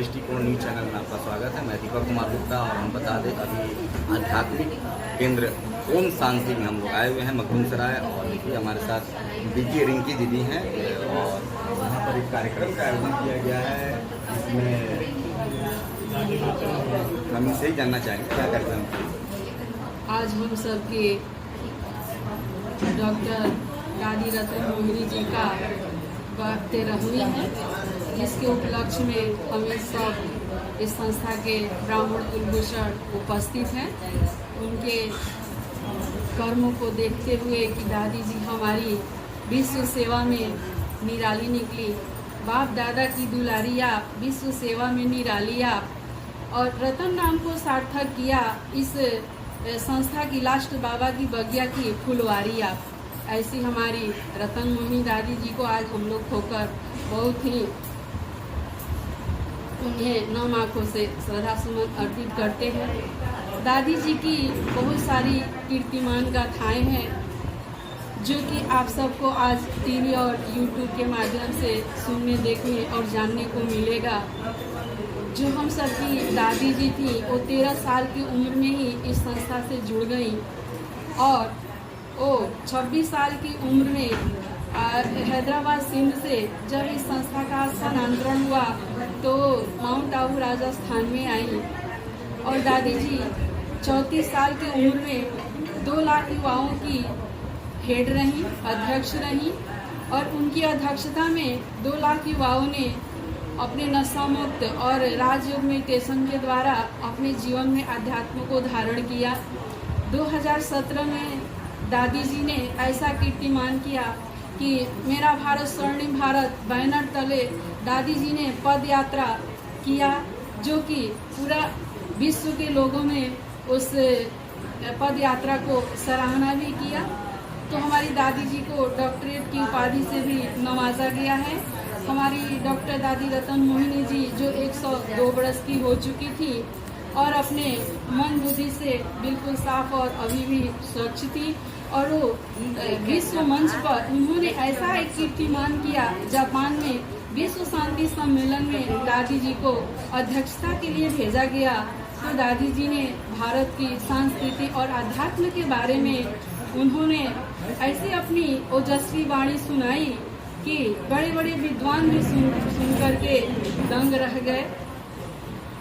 दृष्टिकोण news channel में आपका स्वागत है। मैं दीपक कुमार गुप्ता और हम बता दें अभी आध्यात्मिक केंद्र ओम शांति में हम लोग आए हुए हैं मखदूमसराय। और देखिए हमारे साथ बीजी रिंकी दीदी हैं और यहाँ पर एक कार्यक्रम का आयोजन किया गया है जिसमें हम इनसे ही जानना चाहेंगे क्या कार्यक्रम। आज हम सबके डॉक्टर दादी रतन मोहिनी जी का 13वीं है, जिसके उपलक्ष्य में हम सब इस संस्था के ब्राह्मण कुलभूषण उपस्थित हैं। उनके कर्मों को देखते हुए कि दादी जी हमारी विश्व सेवा में निराली निकली, बाप दादा की दुलारी आप, विश्व सेवा में निराली आप, और रतन नाम को सार्थक किया इस संस्था की लास्ट बाबा की बगिया की फुलवारी आप। ऐसी हमारी रतन मोहिनी दादी जी को आज हम लोग खोकर बहुत ही उन्हें नम आँखों से श्रद्धा सुमन अर्पित करते हैं। दादी जी की बहुत सारी कीर्तिमान गाथाएं हैं जो कि आप सबको आज टीवी और यूट्यूब के माध्यम से सुनने, देखने और जानने को मिलेगा। जो हम सबकी दादी जी थी वो 13 साल की उम्र में ही इस संस्था से जुड़ गई और वो 26 साल की उम्र में हैदराबाद सिंध से जब इस संस्था का स्थानांतरण हुआ तो माउंट आबू राजस्थान में आई और दादी जी 34 साल की उम्र में 2 लाख युवाओं की हेड रही, अध्यक्ष रही और उनकी अध्यक्षता में 2 लाख युवाओं ने अपने नशा मुक्त और राजयोग मेडिटेशन के द्वारा अपने जीवन में अध्यात्म को धारण किया। 2017 में दादी जी ने ऐसा कीर्तिमान किया कि मेरा भारत स्वर्णिम भारत बैनर तले दादी जी ने पद यात्रा किया, जो कि पूरा विश्व के लोगों ने उस पद यात्रा को सराहना भी किया। तो हमारी दादी जी को डॉक्टरेट की उपाधि से भी नवाजा गया है। हमारी डॉक्टर दादी रतन मोहिनी जी जो 102 वर्ष की हो चुकी थी और अपने मन बुद्धि से बिल्कुल साफ और अभी भी स्वच्छ थी और वो विश्व मंच पर उन्होंने ऐसा एक कीर्तिमान किया। जापान में विश्व शांति सम्मेलन में दादी जी को अध्यक्षता के लिए भेजा गया तो दादी जी ने भारत की संस्कृति और अध्यात्म के बारे में उन्होंने ऐसी अपनी ओजस्वी वाणी सुनाई कि बड़े बड़े विद्वान भी सुन करके दंग रह गए।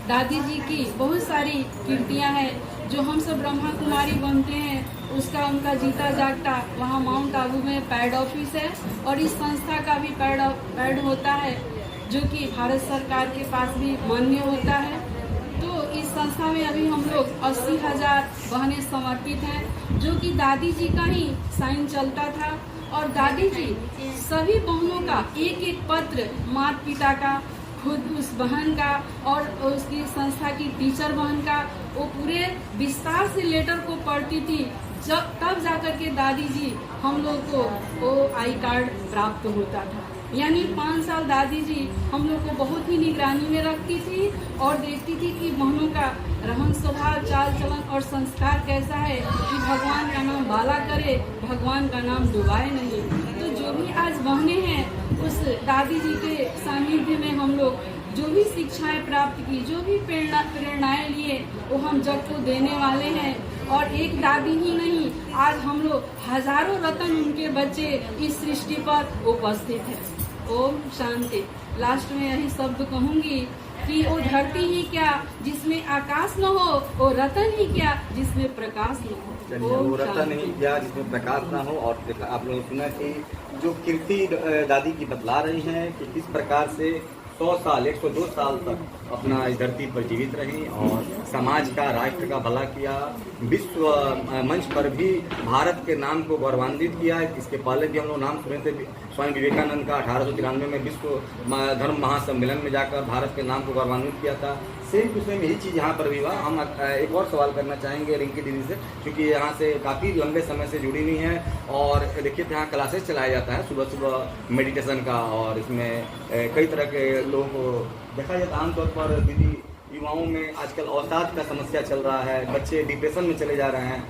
दादी जी की बहुत सारी कीर्तियां हैं। जो हम सब ब्रह्मा कुमारी बनते हैं उसका उनका जीता जागता वहाँ माउंट आबू में पैड ऑफिस है और इस संस्था का भी पैड होता है जो कि भारत सरकार के पास भी मान्य होता है। तो इस संस्था में अभी हम लोग 80,000 बहनें समर्पित हैं जो कि दादी जी का ही साइन चलता था और दादी जी सभी बहनों का एक एक पत्र माता पिता का, खुद उस बहन का और उसकी संस्था की टीचर बहन का वो पूरे विस्तार से लेटर को पढ़ती थी। जब तब जाकर के दादी जी हम लोग को वो आई कार्ड प्राप्त होता था। यानी 5 साल दादी जी हम लोग को बहुत ही निगरानी में रखती थी और देखती थी कि बहनों का रहन स्वभाव, चाल चलन और संस्कार कैसा है कि भगवान का नाम बाला करे, भगवान का नाम डुबाए नहीं। तो जो भी आज बहनें हैं उस दादी जी के सानिध्य में हम लोग जो भी शिक्षाएं प्राप्त की, जो भी प्रेरणाएं लिए वो हम जग को देने वाले हैं। और एक दादी ही नहीं, आज हम लोग हजारों रतन उनके बच्चे इस सृष्टि पर उपस्थित हैं। ओम शांति। लास्ट में यही शब्द कहूंगी कि वो धरती ही क्या जिसमें आकाश न हो, वो रतन ही क्या जिसमें प्रकाश न हो। वो रतन ही क्या जिसमें प्रकाश ना हो। और आप लोगों ने सुना कि जो कीर्ति दादी की बतला रही हैं कि किस प्रकार से 100 साल 102 साल तक अपना इस धरती पर जीवित रही और समाज का, राष्ट्र का भला किया, विश्व मंच पर भी भारत के नाम को गौरवान्वित किया। इसके पहले भी हम लोग नाम सुने थे स्वामी विवेकानंद का 1893 में विश्व धर्म महासम्मेलन में जाकर भारत के नाम को गौरवान्वित किया था। सेम टू सेम यही चीज़ यहाँ पर भी हुआ। हम एक और सवाल करना चाहेंगे रिंकी दीदी से, क्योंकि यहाँ से काफ़ी लंबे समय से जुड़ी हुई हैं और देखिए यहाँ क्लासेस चलाया जाता है सुबह सुबह मेडिटेशन का और इसमें कई तरह के लोगों को देखा जाता है। आमतौर पर दीदी युवाओं में आजकल अवसाद का समस्या चल रहा है, बच्चे डिप्रेशन में चले जा रहे हैं।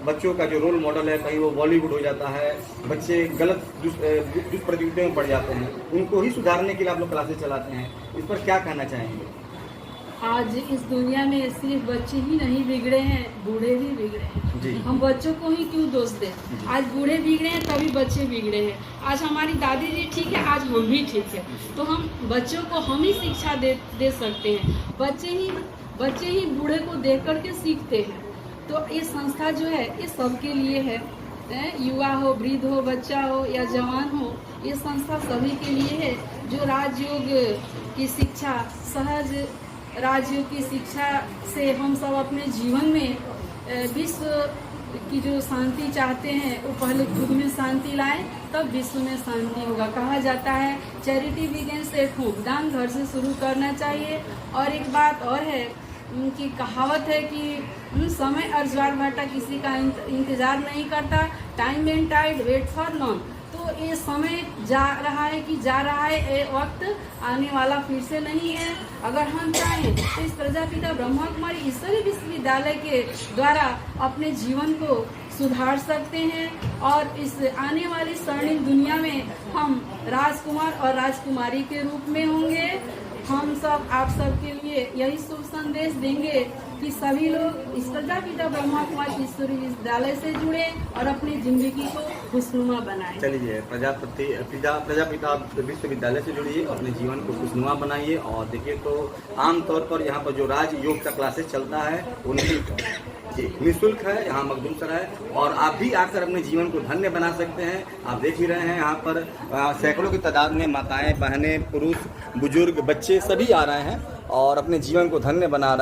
बच्चों का जो रोल मॉडल है कहीं वो बॉलीवुड हो जाता है, बच्चे गलत दुष्प्रतियोगिताओं में पड़ जाते हैं। उनको ही सुधारने के लिए आप लोग क्लासेस चलाते हैं, इस पर क्या कहना चाहेंगे? आज इस दुनिया में सिर्फ बच्चे ही नहीं बिगड़े हैं, बूढ़े भी बिगड़े जी। हैं। हम बच्चों को ही क्यों दोष दें? आज बूढ़े बिगड़े हैं तभी बच्चे बिगड़े हैं। आज हमारी दादी जी ठीक है, आज हम भी ठीक है, तो हम बच्चों को हम ही शिक्षा दे सकते हैं। बच्चे ही बूढ़े को देख करके सीखते हैं। तो ये संस्था जो है ये सबके लिए है, युवा हो, वृद्ध हो, बच्चा हो या जवान हो, ये संस्था सभी के लिए है। जो राजयोग की शिक्षा, सहज राजयोग की शिक्षा से हम सब अपने जीवन में विश्व की जो शांति चाहते हैं वो पहले खुद में शांति लाएं, तब विश्व में शांति होगा। कहा जाता है चैरिटी बिगिंस एट होम, दान घर से शुरू करना चाहिए। और एक बात और है कि कहावत है कि समय और ज्वार भाटा किसी का इंतजार नहीं करता, time and tide wait for none. तो ये समय जा रहा है, ये वक्त आने वाला फिर से नहीं है। अगर हम चाहें तो इस प्रजापिता ब्रह्मा कुमारी ईश्वरीय विश्वविद्यालय के द्वारा अपने जीवन को सुधार सकते हैं और इस आने वाली स्वर्णिम दुनिया में हम राजकुमार और राजकुमारी के रूप में होंगे। हम सब आप सब के लिए यही शुभ संदेश देंगे कि सभी लोग इस प्रजापिता ब्रह्मा कुमारी ईश्वरीय विश्वविद्यालय से जुड़े और अपनी जिंदगी को खुशनुमा बनाएं। चलिए, प्रजापिता विश्वविद्यालय से जुड़िए, अपने जीवन को खुशनुमा बनाइए। और देखिए तो आमतौर पर यहाँ पर जो राजयोग का क्लासेस चलता है वो निःशुल्क है, यहाँ मखदूम सराय, और आप भी आकर अपने जीवन को धन्य बना सकते हैं। आप देख ही रहे हैं यहाँ पर सैकड़ों की तादाद में माताएं, बहनें, पुरुष, बुजुर्ग, बच्चे सभी आ रहे हैं और अपने जीवन को धन्य बना रहे हैं।